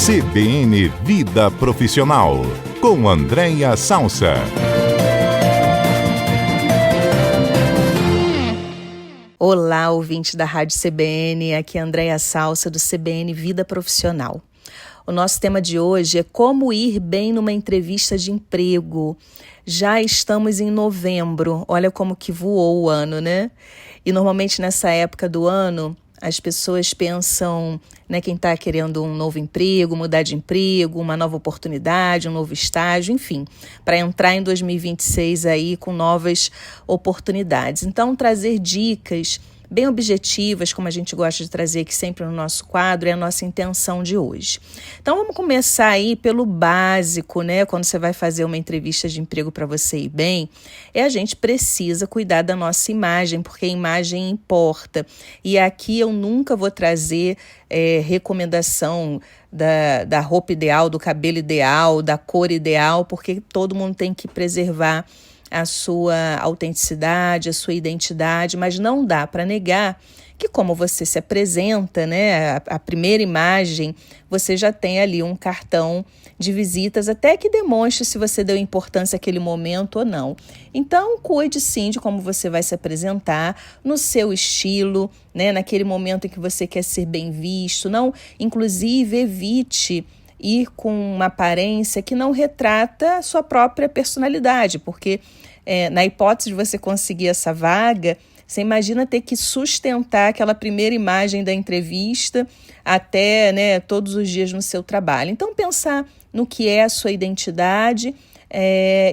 CBN Vida Profissional, com Andréia Salsa. Olá, ouvinte da Rádio CBN, aqui é Andréia Salsa do CBN Vida Profissional. O nosso tema de hoje é como ir bem numa entrevista de emprego. Já estamos em novembro, olha como que voou o ano, né? E normalmente nessa época do ano, as pessoas pensam, né, quem está querendo um novo emprego, mudar de emprego, uma nova oportunidade, um novo estágio, enfim, para entrar em 2026 aí com novas oportunidades. Então, trazer dicas bem objetivas, como a gente gosta de trazer aqui sempre no nosso quadro, é a nossa intenção de hoje. Então, vamos começar aí pelo básico, né? Quando você vai fazer uma entrevista de emprego para você ir bem, a gente precisa cuidar da nossa imagem, porque a imagem importa. E aqui eu nunca vou trazer recomendação da roupa ideal, do cabelo ideal, da cor ideal, porque todo mundo tem que preservar a sua autenticidade, a sua identidade, mas não dá para negar que como você se apresenta, né, a primeira imagem, você já tem ali um cartão de visitas até que demonstre se você deu importância àquele momento ou não. Então, cuide sim de como você vai se apresentar, no seu estilo, né, naquele momento em que você quer ser bem visto, não, inclusive evite ir com uma aparência que não retrata a sua própria personalidade, porque na hipótese de você conseguir essa vaga, você imagina ter que sustentar aquela primeira imagem da entrevista até, né, todos os dias no seu trabalho. Então, pensar no que é a sua identidade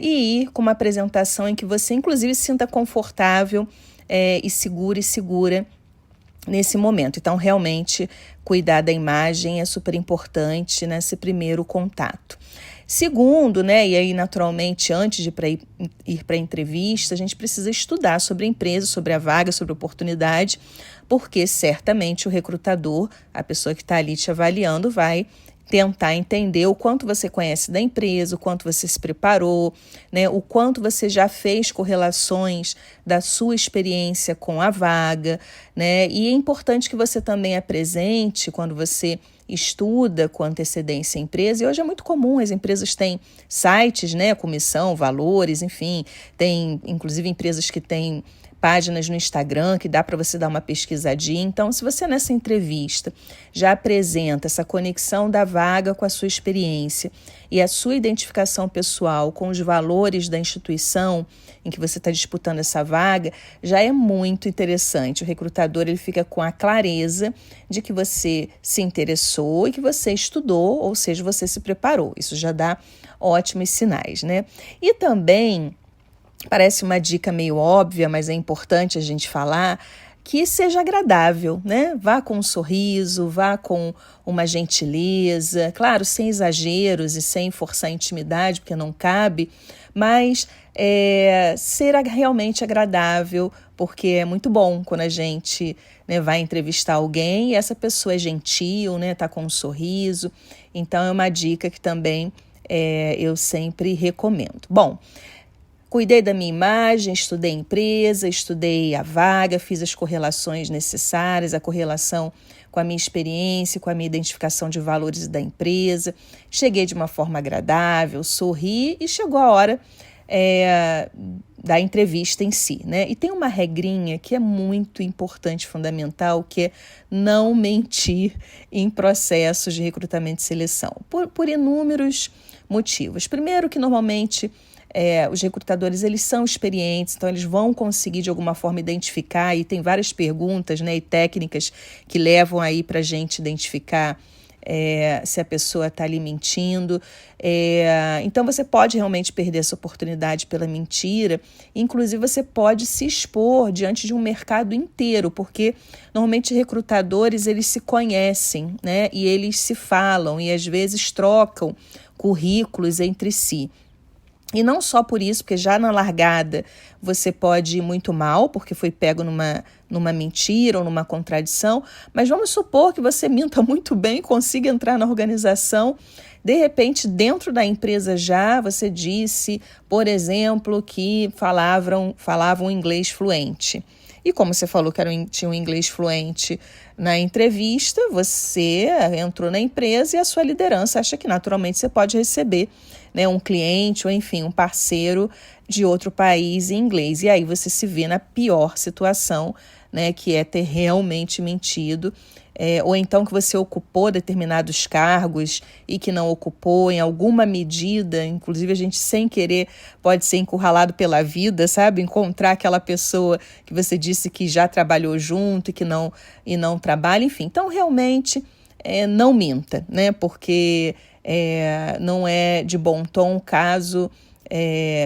e ir com uma apresentação em que você, inclusive, se sinta confortável e segura nesse momento. Então, realmente, cuidar da imagem é super importante nesse primeiro contato. Segundo, né, e aí naturalmente antes de ir para a entrevista, a gente precisa estudar sobre a empresa, sobre a vaga, sobre a oportunidade, porque certamente o recrutador, a pessoa que está ali te avaliando, vai tentar entender o quanto você conhece da empresa, o quanto você se preparou, né, o quanto você já fez correlações da sua experiência com a vaga, né, e é importante que você também apresente, quando você estuda com antecedência a empresa, e hoje é muito comum, as empresas têm sites, né, comissão, valores, enfim, tem inclusive empresas que têm páginas no Instagram que dá para você dar uma pesquisadinha. Então, se você nessa entrevista já apresenta essa conexão da vaga com a sua experiência e a sua identificação pessoal com os valores da instituição em que você está disputando essa vaga, já é muito interessante. O recrutador ele fica com a clareza de que você se interessou e que você estudou, ou seja, você se preparou. Isso já dá ótimos sinais, né? E também parece uma dica meio óbvia, mas é importante a gente falar, que seja agradável, né? Vá com um sorriso, vá com uma gentileza, claro, sem exageros e sem forçar a intimidade, porque não cabe, mas ser realmente agradável, porque é muito bom quando a gente, né, vai entrevistar alguém e essa pessoa é gentil, né, tá com um sorriso. Então é uma dica que também eu sempre recomendo. Bom, cuidei da minha imagem, estudei a empresa, estudei a vaga, fiz as correlações necessárias, a correlação com a minha experiência, com a minha identificação de valores da empresa. Cheguei de uma forma agradável, sorri e chegou a hora da entrevista em si, né? E tem uma regrinha que é muito importante, fundamental, que é não mentir em processos de recrutamento e seleção, por inúmeros motivos. Primeiro que normalmente os recrutadores eles são experientes, então eles vão conseguir de alguma forma identificar, e tem várias perguntas, né, e técnicas que levam aí para a gente identificar se a pessoa está ali mentindo. Então você pode realmente perder essa oportunidade pela mentira, inclusive você pode se expor diante de um mercado inteiro, porque normalmente recrutadores eles se conhecem, né, e eles se falam e às vezes trocam currículos entre si. E não só por isso, porque já na largada você pode ir muito mal, porque foi pego numa mentira ou numa contradição, mas vamos supor que você minta muito bem e consiga entrar na organização. De repente, dentro da empresa já, você disse, por exemplo, que falavam inglês fluente. E como você falou que tinha um inglês fluente na entrevista, você entrou na empresa e a sua liderança acha que naturalmente você pode receber, né, um cliente ou, enfim, um parceiro de outro país em inglês. E aí você se vê na pior situação, né, que é ter realmente mentido, ou então que você ocupou determinados cargos e que não ocupou em alguma medida, inclusive a gente sem querer pode ser encurralado pela vida, sabe? Encontrar aquela pessoa que você disse que já trabalhou junto e não trabalha, enfim. Então, realmente, não minta, né? Porque não é de bom tom caso...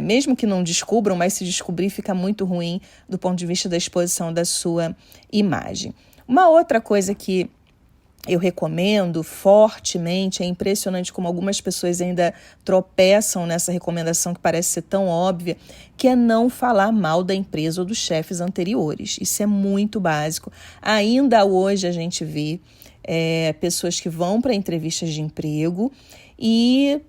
mesmo que não descubram, mas se descobrir fica muito ruim do ponto de vista da exposição da sua imagem. Uma outra coisa que eu recomendo fortemente, é impressionante como algumas pessoas ainda tropeçam nessa recomendação que parece ser tão óbvia, que é não falar mal da empresa ou dos chefes anteriores. Isso é muito básico. Ainda hoje a gente vê pessoas que vão para entrevistas de emprego e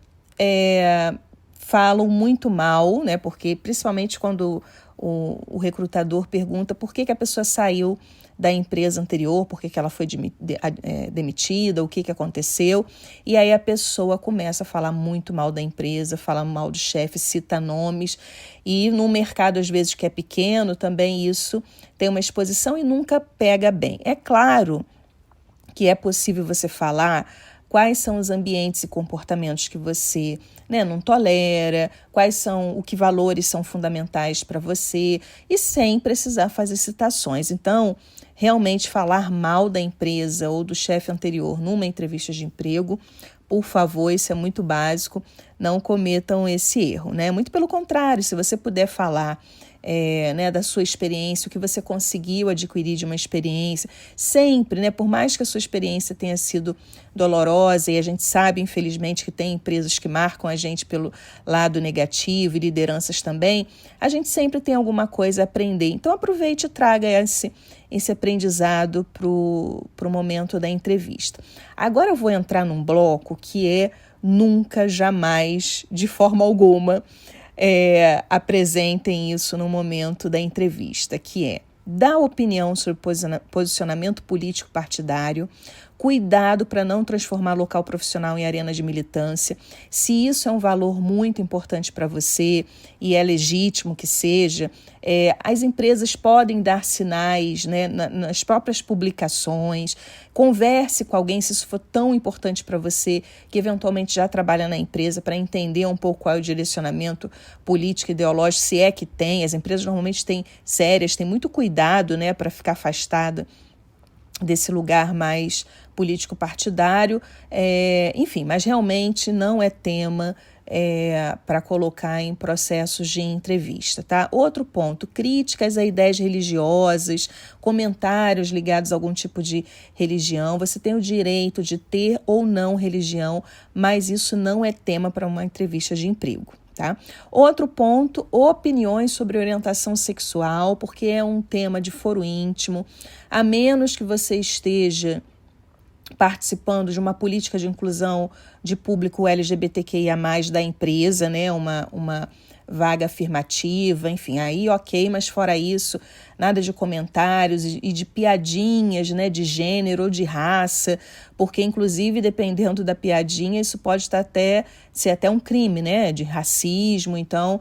falam muito mal, né? Porque principalmente quando o recrutador pergunta por que a pessoa saiu da empresa anterior, por que ela foi demitida, o que aconteceu, e aí a pessoa começa a falar muito mal da empresa, fala mal do chefe, cita nomes, e no mercado às vezes que é pequeno, também isso tem uma exposição e nunca pega bem. É claro que é possível você falar quais são os ambientes e comportamentos que você, né, não tolera, que valores são fundamentais para você, e sem precisar fazer citações. Então, realmente falar mal da empresa ou do chefe anterior numa entrevista de emprego, por favor, isso é muito básico, não cometam esse erro, né? Muito pelo contrário, se você puder falar né, da sua experiência, o que você conseguiu adquirir de uma experiência, sempre, né, por mais que a sua experiência tenha sido dolorosa, e a gente sabe, infelizmente, que tem empresas que marcam a gente pelo lado negativo e lideranças também, a gente sempre tem alguma coisa a aprender. Então, aproveite e traga esse aprendizado para o momento da entrevista. Agora eu vou entrar num bloco que é nunca, jamais, de forma alguma, apresentem isso no momento da entrevista, que é dar opinião sobre posicionamento político partidário, cuidado para não transformar local profissional em arena de militância. Se isso é um valor muito importante para você e é legítimo que seja, as empresas podem dar sinais, né, nas próprias publicações. Converse com alguém se isso for tão importante para você, que eventualmente já trabalha na empresa, para entender um pouco qual é o direcionamento político e ideológico, se é que tem. As empresas normalmente têm muito cuidado, né, para ficar afastada desse lugar mais político-partidário, enfim, mas realmente não é tema para colocar em processos de entrevista, tá? Outro ponto, críticas a ideias religiosas, comentários ligados a algum tipo de religião. Você tem o direito de ter ou não religião, mas isso não é tema para uma entrevista de emprego. Tá? Outro ponto, opiniões sobre orientação sexual, porque é um tema de foro íntimo, a menos que você esteja participando de uma política de inclusão de público LGBTQIA+, da empresa, né? Uma vaga afirmativa, enfim, aí ok, mas fora isso, nada de comentários e de piadinhas, né, de gênero ou de raça, porque inclusive dependendo da piadinha isso pode ser até um crime, né, de racismo. Então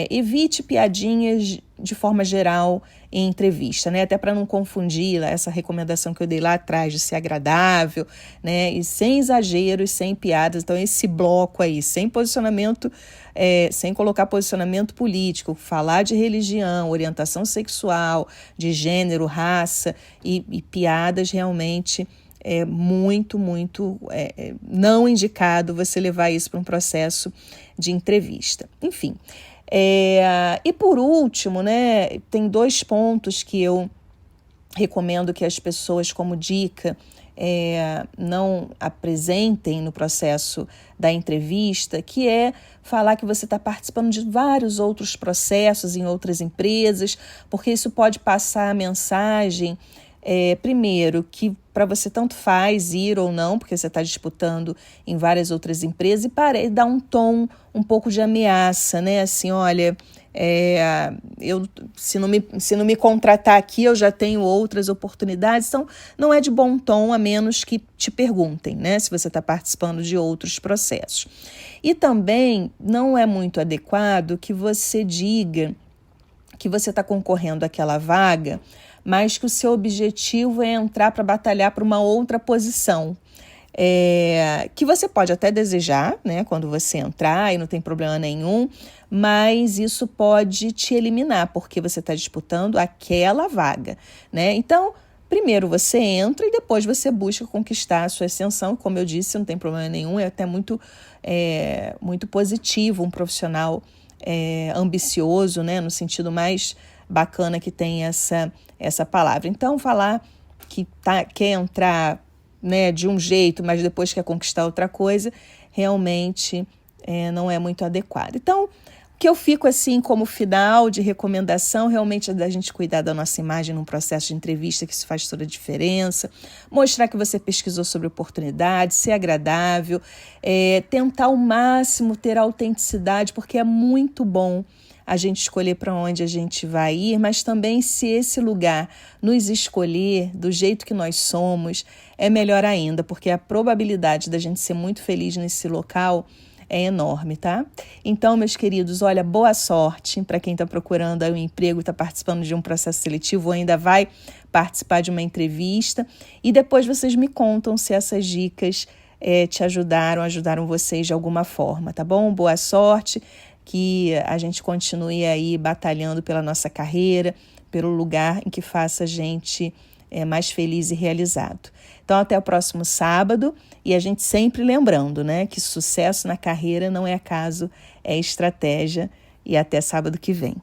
evite piadinhas de forma geral em entrevista, né, até para não confundir essa recomendação que eu dei lá atrás de ser agradável, né, e sem exageros, sem piadas. Então esse bloco aí, sem posicionamento, sem colocar posicionamento político, falar de religião, orientação sexual, de gênero, raça e piadas, realmente é muito não indicado você levar isso para um processo de entrevista. Enfim, e por último, né, tem 2 pontos que eu recomendo que as pessoas, como dica, não apresentem no processo da entrevista, que é falar que você está participando de vários outros processos em outras empresas, porque isso pode passar a mensagem primeiro, que para você tanto faz ir ou não, porque você está disputando em várias outras empresas, e dar um tom um pouco de ameaça, né? Assim, olha, se não me contratar aqui, eu já tenho outras oportunidades. Então, não é de bom tom, a menos que te perguntem, né? Se você está participando de outros processos. E também não é muito adequado que você diga que você está concorrendo àquela vaga, mas que o seu objetivo é entrar para batalhar para uma outra posição. Que você pode até desejar, né, quando você entrar, e não tem problema nenhum, mas isso pode te eliminar, porque você está disputando aquela vaga, né? Então, primeiro você entra e depois você busca conquistar a sua ascensão. Como eu disse, não tem problema nenhum, é até muito positivo um profissional ambicioso, né, no sentido mais bacana que tem essa palavra. Então, falar que quer entrar, né, de um jeito, mas depois quer conquistar outra coisa, realmente não é muito adequado. Então, o que eu fico assim como final de recomendação realmente é da gente cuidar da nossa imagem num processo de entrevista, que isso faz toda a diferença, mostrar que você pesquisou sobre oportunidades, ser agradável, tentar ao máximo ter autenticidade, porque é muito bom a gente escolher para onde a gente vai ir, mas também se esse lugar nos escolher do jeito que nós somos, é melhor ainda, porque a probabilidade da gente ser muito feliz nesse local é enorme, tá? Então, meus queridos, olha, boa sorte para quem está procurando aí um emprego, está participando de um processo seletivo ou ainda vai participar de uma entrevista. E depois vocês me contam se essas dicas te ajudaram vocês de alguma forma, tá bom? Boa sorte, que a gente continue aí batalhando pela nossa carreira, pelo lugar em que faça a gente mais feliz e realizado. Então, até o próximo sábado, e a gente sempre lembrando, né, que sucesso na carreira não é acaso, é estratégia, e até sábado que vem.